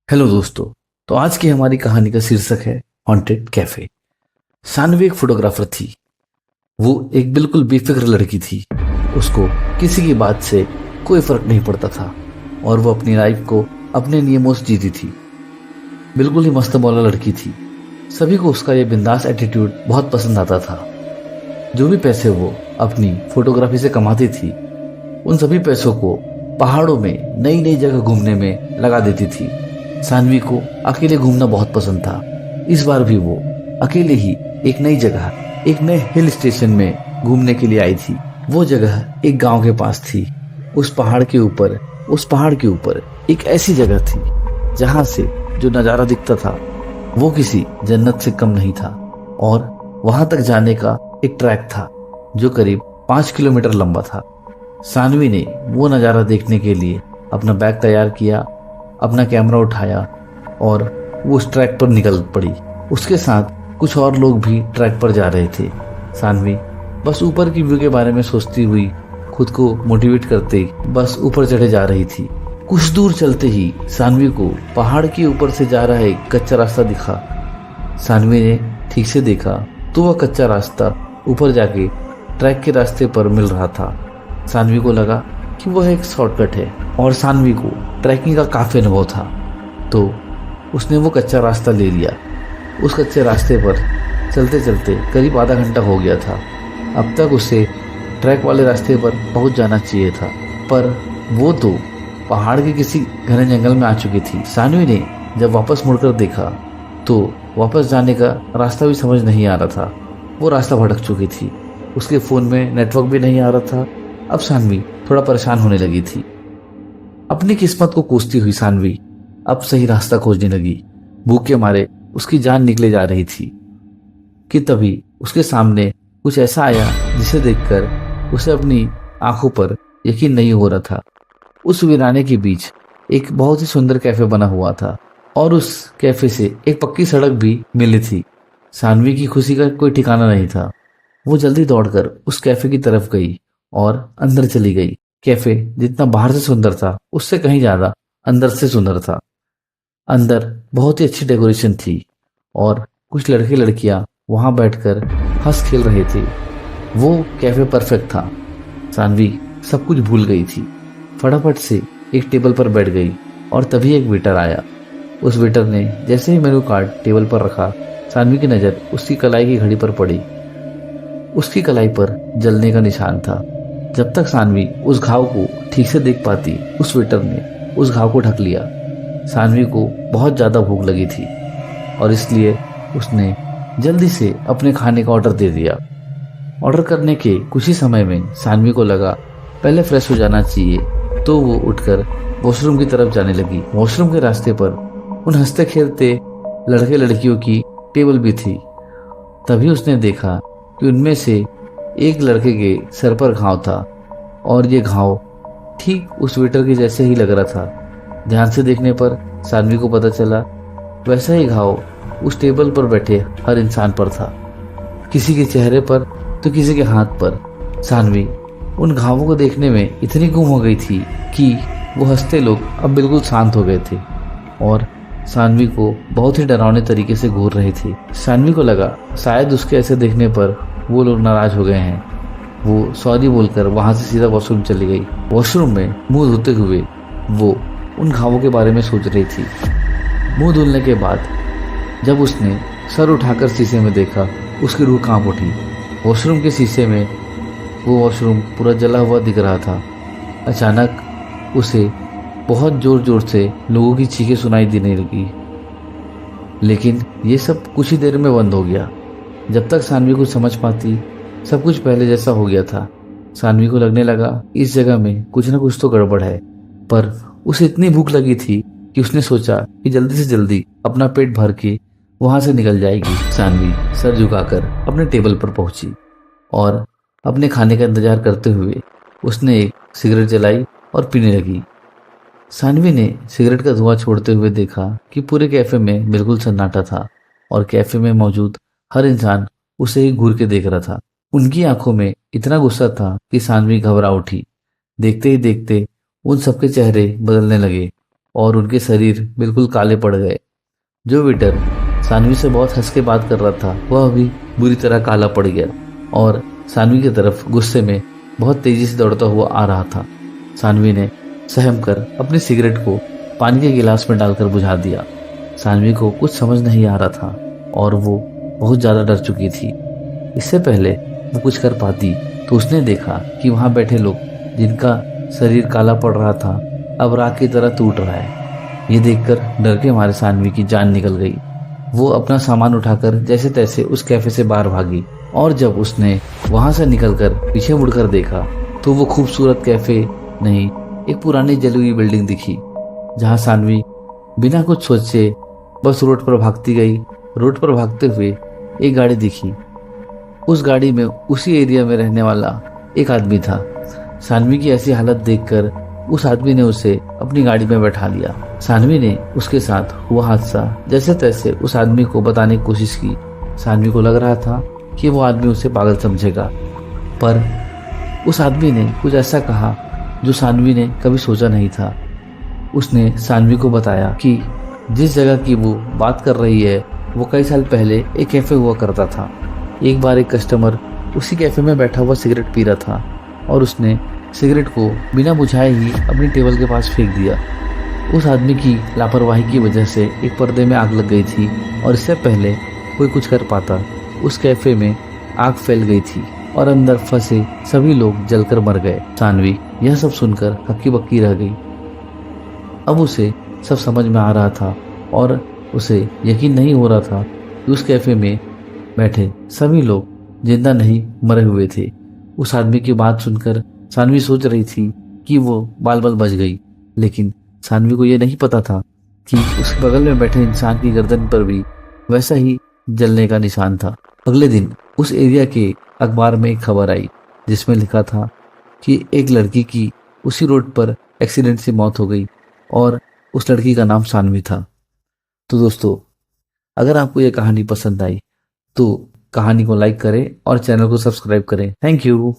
Hello दोस्तों। तो आज की हमारी कहानी का शीर्षक है हॉन्टेड कैफे। सानवी एक फोटोग्राफर थी। वो एक बिल्कुल बेफिक्र लड़की थी। उसको किसी की बात से कोई फर्क नहीं पड़ता था और वो अपनी लाइफ को अपने नियमों से जीती थी। बिल्कुल ही मस्त मौला लड़की थी। सभी को उसका ये बिंदास एटीट्यूड बहुत पसंद आता था। जो भी पैसे वो अपनी फोटोग्राफी से कमाती थी, उन सभी पैसों को पहाड़ों में नई नई जगह घूमने में लगा देती थी। सानवी को अकेले घूमना बहुत पसंद था। इस बार भी वो अकेले ही एक नई जगह, एक नए हिल स्टेशन में घूमने के लिए आई थी। वो जगह एक गांव के पास थी। उस पहाड़ के ऊपर एक ऐसी जगह थी जहां से जो नजारा दिखता था वो किसी जन्नत से कम नहीं था। और वहां तक जाने का एक ट्रैक था जो करीब 5 किलोमीटर लंबा था। सानवी ने वो नजारा देखने के लिए अपना बैग तैयार किया, अपना कैमरा उठाया और वो उस ट्रैक पर निकल पड़ी। उसके साथ कुछ और लोग भी ट्रैक पर जा रहे थे। सानवी बस ऊपर की व्यू के बारे में सोचती हुई, खुद को मोटिवेट करते बस ऊपर चढ़े जा रही थी। कुछ दूर चलते ही सानवी को पहाड़ के ऊपर से जा रहा एक कच्चा रास्ता दिखा। सानवी ने ठीक से देखा तो वह कच्चा रास्ता ऊपर जाके ट्रैक के रास्ते पर मिल रहा था। सानवी को लगा कि वह एक शॉर्टकट है और सानवी को ट्रैकिंग का काफी अनुभव था, तो उसने वो कच्चा रास्ता ले लिया। उस कच्चे रास्ते पर चलते चलते करीब आधा घंटा हो गया था। अब तक उसे ट्रैक वाले रास्ते पर पहुंच जाना चाहिए था, पर वो तो पहाड़ के किसी घने जंगल में आ चुकी थी। सानवी ने जब वापस मुड़कर देखा तो वापस जाने का रास्ता भी समझ नहीं आ रहा था। वो रास्ता भटक चुकी थी। उसके फोन में नेटवर्क भी नहीं आ रहा था। अब सानवी थोड़ा परेशान होने लगी थी। अपनी किस्मत को कोसती हुई सानवी अब सही रास्ता खोजने लगी। भूख के मारे उसकी जान निकले जा रही थी कि तभी उसके सामने कुछ ऐसा आया जिसे देखकर उसे अपनी आंखों पर यकीन नहीं हो रहा था। उस वीराने के बीच एक बहुत ही सुंदर कैफे बना हुआ था और उस कैफे से एक पक्की सड़क भी मिली थी। सानवी की खुशी का कोई ठिकाना नहीं था। वो जल्दी दौड़कर उस कैफे की तरफ गई और अंदर चली गई। कैफे जितना बाहर से सुंदर था उससे कहीं ज्यादा अंदर से सुंदर था। अंदर बहुत ही अच्छी डेकोरेशन थी और कुछ लड़के लड़कियां वहां बैठकर हंस खेल रहे थे। वो कैफे परफेक्ट था। सानवी सब कुछ भूल गई थी। फटाफट से एक टेबल पर बैठ गई और तभी एक वेटर आया। उस वेटर ने जैसे ही मेनू कार्ड टेबल पर रखा, सानवी की नजर उसकी कलाई की घड़ी पर पड़ी। उसकी कलाई पर जलने का निशान था। जब तक सानवी उस घाव को ठीक से देख पाती, उस वेटर ने उस घाव को ढक लिया। सानवी को बहुत ज्यादा भूख लगी थी और इसलिए उसने जल्दी से अपने खाने का ऑर्डर दे दिया। ऑर्डर करने के कुछ ही समय में सानवी को लगा पहले फ्रेश हो जाना चाहिए, तो वो उठकर वॉशरूम की तरफ जाने लगी। वॉशरूम के रास्ते पर उन हंसते खेलते लड़के लड़कियों की टेबल भी थी। तभी उसने देखा कि उनमें से एक लड़के के सर पर घाव था और ये घाव ठीक उस वेटर के जैसे ही लग रहा था। ध्यान से देखने पर सानवी को पता चला वैसा ही घाव उस टेबल पर बैठे हर इंसान पर था, किसी के चेहरे पर तो किसी के हाथ पर। सानवी उन घावों को देखने में इतनी गुम हो गई थी कि वो हंसते लोग अब बिल्कुल शांत हो गए थे और सानवी को बहुत ही डरावने तरीके से घूर रहे थे। सानवी को लगा शायद उसके ऐसे देखने पर वो लोग नाराज हो गए हैं। वो सॉरी बोलकर वहां से सीधा वॉशरूम चली गई। वॉशरूम में मुंह धोते हुए वो उन घावों के बारे में सोच रही थी। मुंह धुलने के बाद जब उसने सर उठाकर शीशे में देखा, उसकी रूह कांप उठी। वॉशरूम के शीशे में वो वॉशरूम पूरा जला हुआ दिख रहा था। अचानक उसे बहुत जोर जोर से लोगों की चीखें सुनाई देने लगी, लेकिन ये सब कुछ ही देर में बंद हो गया। जब तक सानवी कुछ समझ पाती, सब कुछ पहले जैसा हो गया था। सानवी को लगने लगा इस जगह में कुछ ना कुछ तो गड़बड़ है, पर उसे इतनी भूख लगी थी कि उसने सोचा कि जल्दी से जल्दी अपना पेट भर के वहां से निकल जाएगी। सानवी सर झुकाकर अपने टेबल पर पहुंची और अपने खाने का इंतजार करते हुए उसने एक सिगरेट जलाई और पीने लगी। सानवी ने सिगरेट का धुआं छोड़ते हुए देखा कि पूरे कैफे में बिल्कुल सन्नाटा था और कैफे में मौजूद हर इंसान उसे ही घूर के देख रहा था। उनकी आंखों में इतना गुस्सा था कि सानवी घबरा उठी। देखते ही देखते उन सबके चेहरे बदलने लगे और उनके शरीर बिल्कुल काले पड़ गए। जो वेटर सानवी से बहुत हंस के बात कर रहा था वह भी बुरी तरह काला पड़ गया और सानवी की तरफ गुस्से में बहुत तेजी से दौड़ता हुआ आ रहा था। सानवी ने सहम कर अपनी सिगरेट को पानी के गिलास में डालकर बुझा दिया। सानवी को कुछ समझ नहीं आ रहा था और वो बहुत ज़्यादा डर चुकी थी। इससे पहले वो कुछ कर पाती तो उसने देखा कि वहाँ बैठे लोग जिनका शरीर काला पड़ रहा था अब राख की तरह टूट रहा है। ये देखकर डर के मारे सानवी की जान निकल गई। वो अपना सामान उठाकर जैसे तैसे उस कैफे से बाहर भागी और जब उसने वहां से निकलकर पीछे मुड़कर देखा तो वो खूबसूरत कैफे नहीं, एक पुरानी जली हुई बिल्डिंग दिखी जहां सानवी बिना कुछ सोचे बस रोड पर भागती गई। रोड पर भागते हुए एक गाड़ी दिखी। उस गाड़ी में उसी एरिया में रहने वाला एक आदमी था। सानवी की ऐसी हालत देखकर उस आदमी ने उसे अपनी गाड़ी में बैठा लिया। सानवी ने उसके साथ हुआ हादसा जैसे तैसे उस आदमी को बताने की कोशिश की। सानवी को लग रहा था कि वो आदमी उसे पागल समझेगा, पर उस आदमी ने कुछ ऐसा कहा जो सानवी ने कभी सोचा नहीं था। उसने सानवी को बताया कि जिस जगह की वो बात कर रही है वो कई साल पहले एक कैफे हुआ करता था। एक बार एक कस्टमर उसी कैफे में बैठा हुआ सिगरेट पी रहा था और उसने सिगरेट को बिना बुझाए ही अपनी टेबल के पास फेंक दिया। उस आदमी की लापरवाही की वजह से एक पर्दे में आग लग गई थी और इससे पहले कोई कुछ कर पाता उस कैफे में आग फैल गई थी और अंदर फंसे सभी लोग जलकर मर गए। सानवी यह सब सुनकर हक्की बक्की रह गई। अब उसे सब समझ में आ रहा था और उसे यकीन नहीं हो रहा था कि उस कैफे में बैठे सभी लोग जिंदा नहीं मरे हुए थे। उस आदमी की बात सुनकर सानवी सोच रही थी कि वो बाल बाल बच गई, लेकिन सानवी को यह नहीं पता था कि उसके बगल में बैठे इंसान की गर्दन पर भी वैसा ही जलने का निशान था। अगले दिन उस एरिया के अखबार में एक खबर आई जिसमें लिखा था कि एक लड़की की उसी रोड पर एक्सीडेंट से मौत हो गई और उस लड़की का नाम सानवी था। तो दोस्तों, अगर आपको यह कहानी पसंद आई तो कहानी को लाइक करें और चैनल को सब्सक्राइब करें। Thank you.